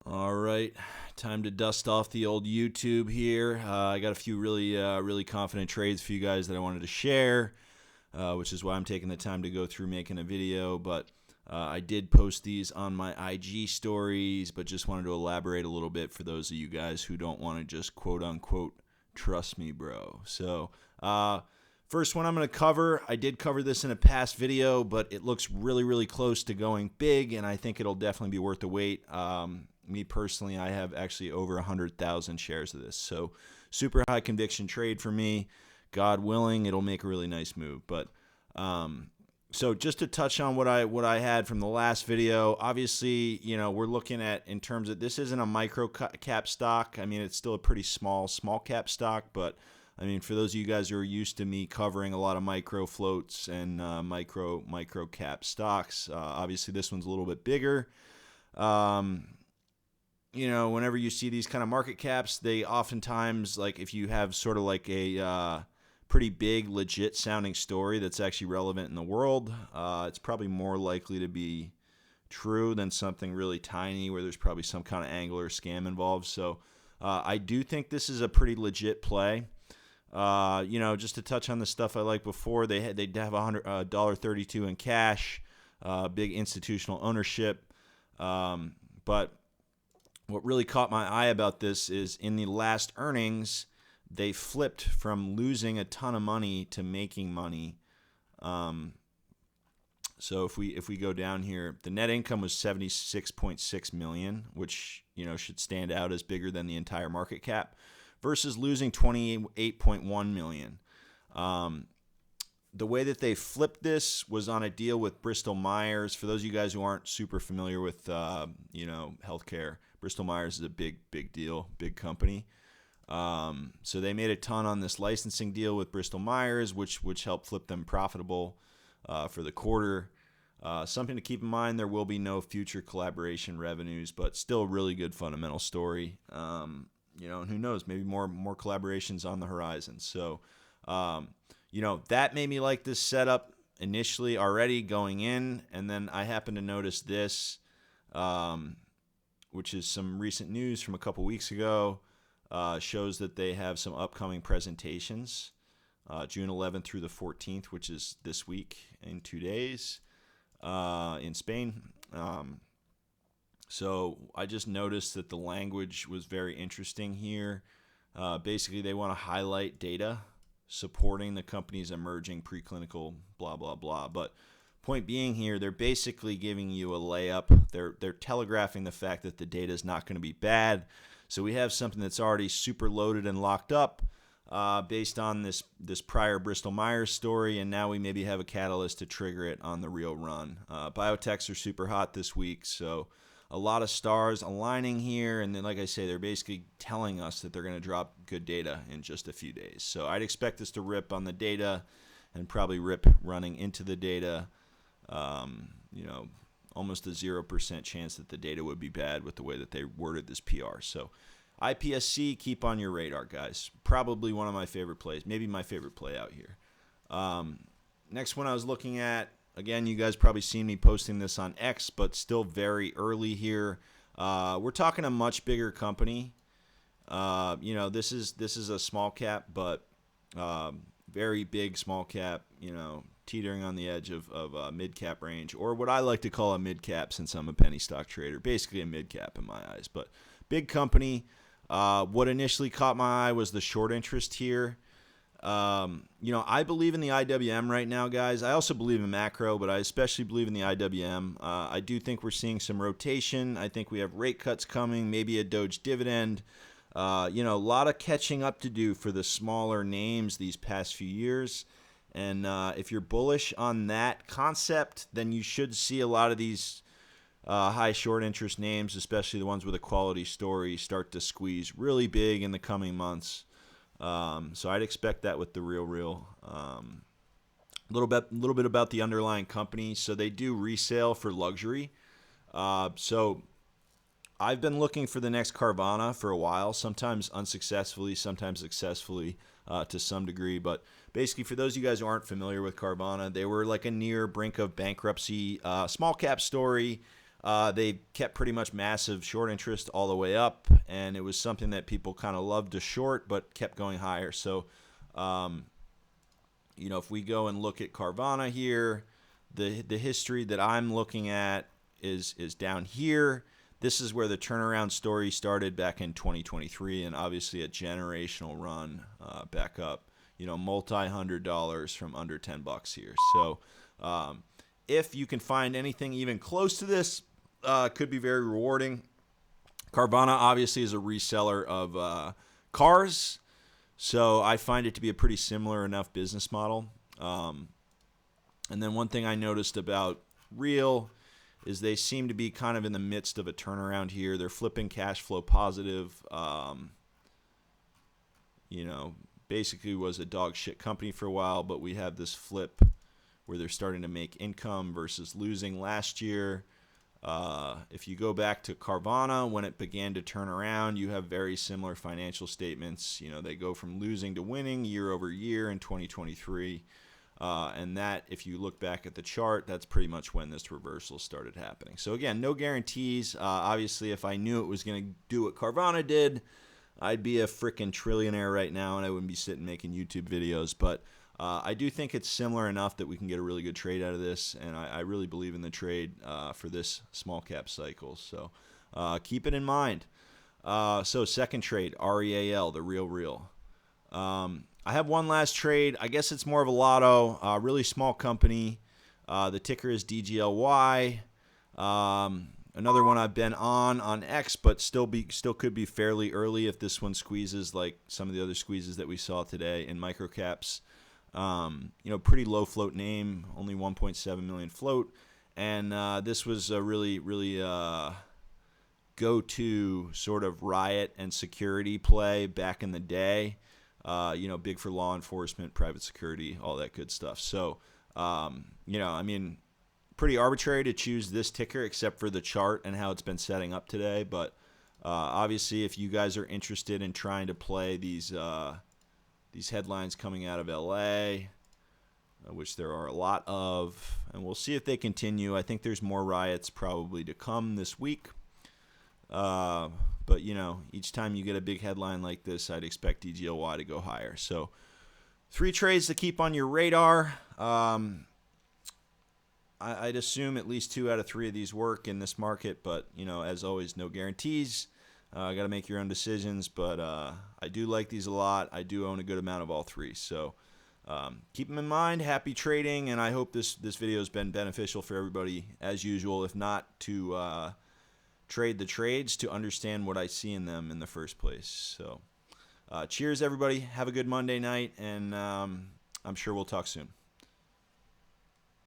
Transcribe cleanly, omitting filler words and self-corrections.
All right, time to dust off the old YouTube here. I got a few really confident trades for you guys that I wanted to share, which is why I'm taking the time to go through making a video. But I did post these on my IG stories, but just wanted to elaborate a little bit for those of you guys who don't want to just quote unquote trust me, bro. So, first one I'm going to cover, I did cover this in a past video, but it looks really close to going big, and I think it'll definitely be worth the wait. Me personally, I have actually over 100,000 shares of this. So super high conviction trade for me. God willing, it'll make a really nice move. But so just to touch on what I had from the last video, obviously, we're looking at in terms of this isn't a micro cap stock. I mean, it's still a pretty small cap stock, but I mean, for those of you guys who are used to me covering a lot of micro floats and micro cap stocks, obviously this one's a little bit bigger. Whenever you see these kind of market caps, they oftentimes, like if you have sort of like a pretty big, legit sounding story that's actually relevant in the world, it's probably more likely to be true than something really tiny where there's probably some kind of angle or scam involved. So I do think this is a pretty legit play. Just to touch on the stuff I like before, they'd have $132 in cash, big institutional ownership, but what really caught my eye about this is in the last earnings, they flipped from losing a ton of money to making money. So if we go down here, the net income was 76.6 million, which should stand out as bigger than the entire market cap, versus losing 28.1 million. The way that they flipped this was on a deal with Bristol Myers. For those of you guys who aren't super familiar with healthcare, Bristol Myers is a big deal, big company. So they made a ton on this licensing deal with Bristol Myers, which helped flip them profitable for the quarter. Something to keep in mind, there will be no future collaboration revenues, but still a really good fundamental story. And who knows, maybe more collaborations on the horizon. So, that made me like this setup initially already going in, and then I happened to notice this, which is some recent news from a couple weeks ago, shows that they have some upcoming presentations, June 11th through the 14th, which is this week in 2 days, in Spain. So I just noticed that the language was very interesting here. Basically, they want to highlight data supporting the company's emerging preclinical blah, blah, blah. But point being here, they're basically giving you a layup. They're telegraphing the fact that the data is not going to be bad. So we have something that's already super loaded and locked up based on this prior Bristol Myers story, and now we maybe have a catalyst to trigger it on the real run. Biotechs are super hot this week, so a lot of stars aligning here, and then, like I say, they're basically telling us that they're going to drop good data in just a few days. So I'd expect this to rip on the data and probably rip running into the data. Almost a 0% chance that the data would be bad with the way that they worded this PR. So IPSC, keep on your radar, guys. Probably one of my favorite plays, maybe my favorite play out here. Next one I was looking at, again, you guys probably seen me posting this on X, but still very early here. We're talking a much bigger company. This is a small cap, but very big small cap, teetering on the edge of mid cap range, or what I like to call a mid cap since I'm a penny stock trader, basically a mid cap in my eyes, but big company. What initially caught my eye was the short interest here. I believe in the IWM right now, guys. I also believe in macro, but I especially believe in the IWM. I do think we're seeing some rotation. I think we have rate cuts coming, maybe a Doge dividend. A lot of catching up to do for the smaller names these past few years. And if you're bullish on that concept, then you should see a lot of these high short interest names, especially the ones with a quality story, start to squeeze really big in the coming months. So I'd expect that with the real. A little bit about the underlying company. So they do resale for luxury. So I've been looking for the next Carvana for a while, sometimes unsuccessfully, sometimes successfully to some degree. But basically, for those of you guys who aren't familiar with Carvana, they were like a near brink of bankruptcy, small cap story. They kept pretty much massive short interest all the way up, and it was something that people kind of loved to short, but kept going higher. So, if we go and look at Carvana here, the history that I'm looking at is down here. This is where the turnaround story started back in 2023, and obviously a generational run back up. Multi-$100 from under $10 here. So if you can find anything even close to this, could be very rewarding. Carvana obviously is a reseller of cars, so I find it to be a pretty similar enough business model. And then one thing I noticed about Real is they seem to be kind of in the midst of a turnaround here. They're flipping cash flow positive. Basically was a dog shit company for a while, but we have this flip where they're starting to make income versus losing last year. If you go back to Carvana, when it began to turn around, you have very similar financial statements. They go from losing to winning year over year in 2023. And that, if you look back at the chart, that's pretty much when this reversal started happening. So again, no guarantees. Obviously, if I knew it was going to do what Carvana did, I'd be a freaking trillionaire right now, and I wouldn't be sitting making YouTube videos. But I do think it's similar enough that we can get a really good trade out of this, and I really believe in the trade for this small cap cycle. So keep it in mind. So second trade, REAL, the Real. I have one last trade. I guess it's more of a lotto. Really small company. The ticker is DGLY. Another one I've been on X, but still could be fairly early if this one squeezes like some of the other squeezes that we saw today in microcaps. Pretty low float name, only 1.7 million float, and this was a really go-to sort of riot and security play back in the day. Big for law enforcement, private security, all that good stuff. So, pretty arbitrary to choose this ticker except for the chart and how it's been setting up today. But obviously, if you guys are interested in trying to play these headlines coming out of LA, which there are a lot of, and we'll see if they continue. I think there's more riots probably to come this week. But each time you get a big headline like this, I'd expect DGLY to go higher. So 3 trades to keep on your radar. I'd assume at least 2 out of 3 of these work in this market, but as always, no guarantees. Got to make your own decisions, but I do like these a lot. I do own a good amount of all 3, so keep them in mind. Happy trading, and I hope this video has been beneficial for everybody as usual. If not, to trade the trades to understand what I see in them in the first place. So cheers, everybody. Have a good Monday night, and I'm sure we'll talk soon.